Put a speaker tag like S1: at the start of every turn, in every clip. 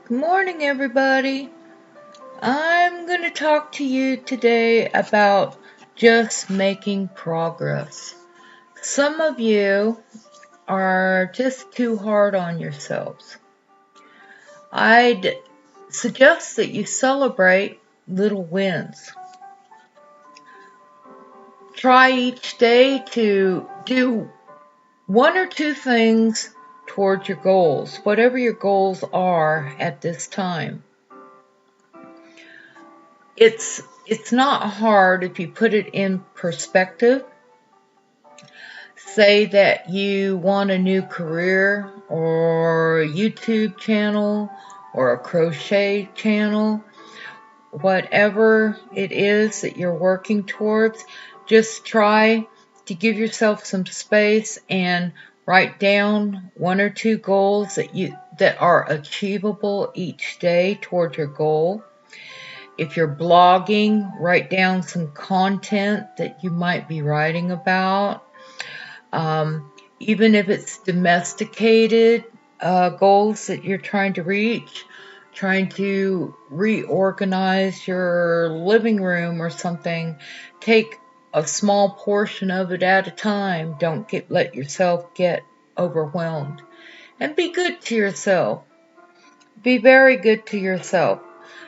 S1: Good morning, everybody. I'm going to talk to you today about just making progress. Some of you are just too hard on yourselves. I'd suggest that you celebrate little wins. Try each day to do one or two things towards your goals, whatever your goals are at this time. It's not hard if you put it in perspective. Say that you want a new career or a YouTube channel or a crochet channel, whatever it is that you're working towards, just try to give yourself some space and write down one or two goals that are achievable each day toward your goal. If you're blogging, write down some content that you might be writing about. Even if it's domesticated goals that you're trying to reach, trying to reorganize your living room or something, take a small portion of it at a time. Don't let yourself get overwhelmed. And be good to yourself. Be very good to yourself.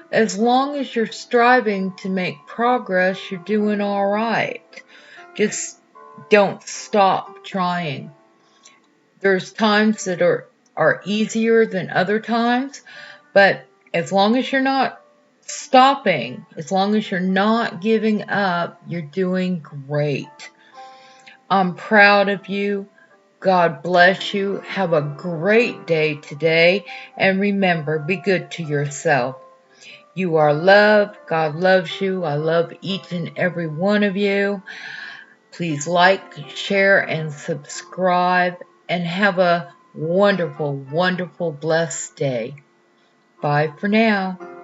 S1: As long as you're striving to make progress, you're doing all right. Just don't stop trying. There's times that are easier than other times, but as long as you're not stopping, as long as you're not giving up, you're doing great. I'm proud of you. God bless you. Have a great day today. And remember, be good to yourself. You are loved. God loves you. I love each and every one of you. Please like, share, and subscribe. And have a wonderful, wonderful, blessed day. Bye for now.